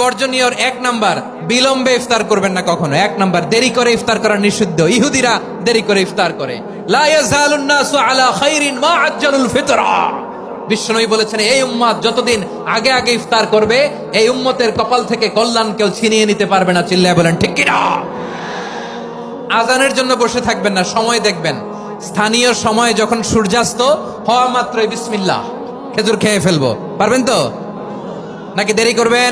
বর্জনীয় এক নাম্বার, বিলম্বে ইফতার করবেন না কখনো। এক নাম্বার, দেরি করে ইফতার করা নিষিদ্ধ। ইহুদিরা দেরি করে ইফতার করে। লা ইয়াজালুন নাসু আলা খাইরিন মা আজ্জালুল ফিতরা। বিশ্বনবী বলেছেন, এই উম্মত যতদিন আগে আগে ইফতার করবে, এই উম্মতের কপাল থেকে কল্যাণ কেউ ছিনিয়ে নিতে পারবে না। চিল্লায় বলেন ঠিক কি না? আজানের জন্য বসে থাকবেন না, সময় দেখবেন। স্থানীয় সময় যখন সূর্যাস্ত হওয়া মাত্রই বিসমিল্লাহ, খেজুর খেয়ে ফেলবো। পারবেন তো নাকি দেরি করবেন?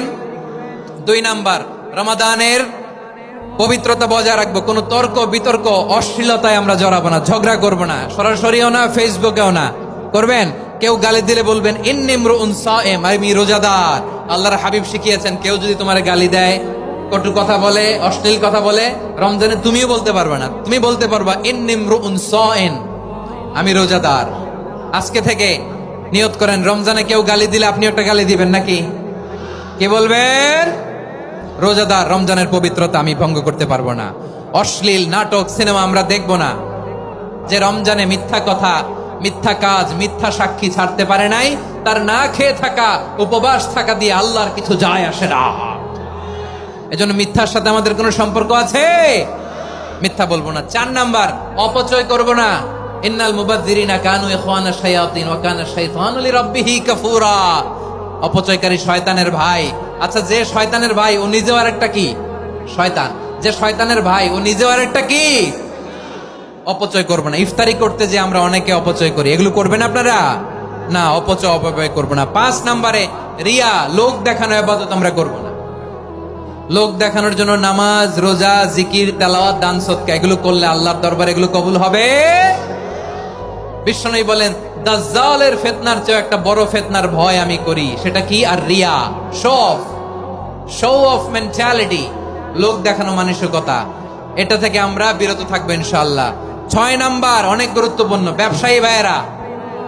দুই নাম্বার, রমাদানের পবিত্রতা বজায় রাখবো। কোনো তর্ক বিতর্ক অশ্লীলতায় আমরা জড়াবো না, ঝগড়া করবো না, সরাসরিও না, ফেসবুকেও না। করবেন? কেউ গালি দিলে বলবেন ইন্নিমরুউন সায়েম, আমি রোজাদার। আল্লাহর হাবিব শিখিয়েছেন, কেউ যদি তোমার গালি দেয়, কটু কথা বলে, অশ্লীল কথা বলে, রমজানে তুমিও বলতে পারবে না। তুমি বলতে পারবা ইন্নিমরুউন সায়েম, আমি রোজাদার। আজকে থেকে নিয়ত করেন, রমজানে কেউ গালি দিলে আপনি একটা গালি দিবেন নাকি? কি বলবেন? রোজাদার, রমজানের পবিত্রতা আমি ভঙ্গ করতে পারবো না। অশ্লীল নাটক সিনেমা আমরা দেখবো না। যে রমজানে মিথ্যা কথা, মিথ্যা কাজ, মিথ্যা সাক্ষী ছাড়তে পারে নাই, তার না খেয়ে থাকা, উপবাস থাকা দিয়ে আল্লাহর কিছু যায় আসে না। এজন্য মিথ্যার সাথে আমাদের কোনো সম্পর্ক আছে? মিথ্যা বলবো না। চার নাম্বার, অপচয় করবো না। ইন্নাল মুবাযযিরিনা কানু ইখওয়ানা শায়াতিন ওয়া কানা শাইতানু লিরাব্বিহি কাফুরা। অপচয়কারী শয়তানের ভাই। আচ্ছা, যে শয়তানের ভাই ও নিজেও আরেকটা কি? শয়তান। যে শয়তানের ভাই ও নিজেও আরেকটা কি? অপচয় করবো না। ইফতারি করতে যে আমরা অনেকে অপচয় করি, এগুলো করবেন আপনারা না। অপচয় অপব্যয় করবো না। 5 নম্বরে, রিয়া, লোক দেখানো ইবাদত আমরা করবো না। লোক দেখানোর জন্য নামাজ, রোজা, জিকির, তেলাওয়াত, দান, সদকা এগুলো করলে আল্লাহর দরবারে এগুলো কবুল হবে? বিশ্বনবী বলেন, দাজ্জালের ফিতনার চেয়ে একটা বড় ফিতনার ভয় আমি করি। সেটা কি? আর রিয়া, শো অফ মেন্টালিটি, লোক দেখানো মানসিকতা। এটা থেকে আমরা বিরত থাকবো ইনশাআল্লাহ। 6 নাম্বার, অনেক গুরুত্বপূর্ণ। ব্যবসায়ী ভাইয়েরা,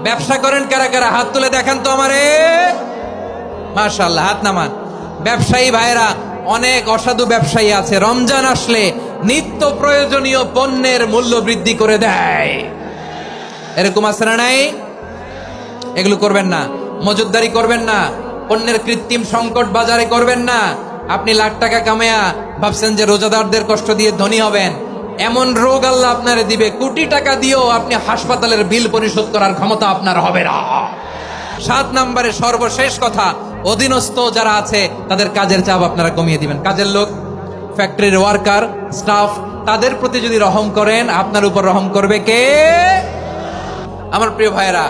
ব্যবসা করেন কারা কারা? হাত তুলে দেখান তো আমারে। মাশাআল্লাহ, হাত নামান। ব্যবসায়ী ভাইয়েরা, অনেক অসাধু ব্যবসায়ী আছে, রমজান আসলে নিত্য প্রয়োজনীয় পণ্যের মূল্য বৃদ্ধি করে দেয়। এরকম আছে না নাই? এগুলো করবেন না। মজুদদারি করবেন না। পণ্যের কৃত্রিম সংকট বাজারে করবেন না। আপনি লাখ টাকা কামায়া ভাবছেন যে রোজাদারদের কষ্ট দিয়ে ধনী হবেন। এমন রোগ আল্লাহ আপনারে দিবে, কোটি টাকা দিয়েও আপনি হাসপাতালের বিল পরিশোধ করার ক্ষমতা আপনার হবে না। 7 নম্বরে, সর্বশেষ কথা, অধীনস্থ যারা আছে তাদের কাজের চাপ আপনারা কমিয়ে দিবেন। কাজের লোক, ফ্যাক্টরির ওয়ার্কার, স্টাফ, তাদের প্রতি যদি রহম করেন, আপনার উপর রহম করবে কে? আমার প্রিয় ভাইয়েরা,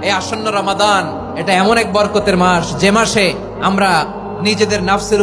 এই আসন্ন রমাদান এটা এমন এক বরকতের মাস, যে মাসে আমরা নিজেদের নাফসের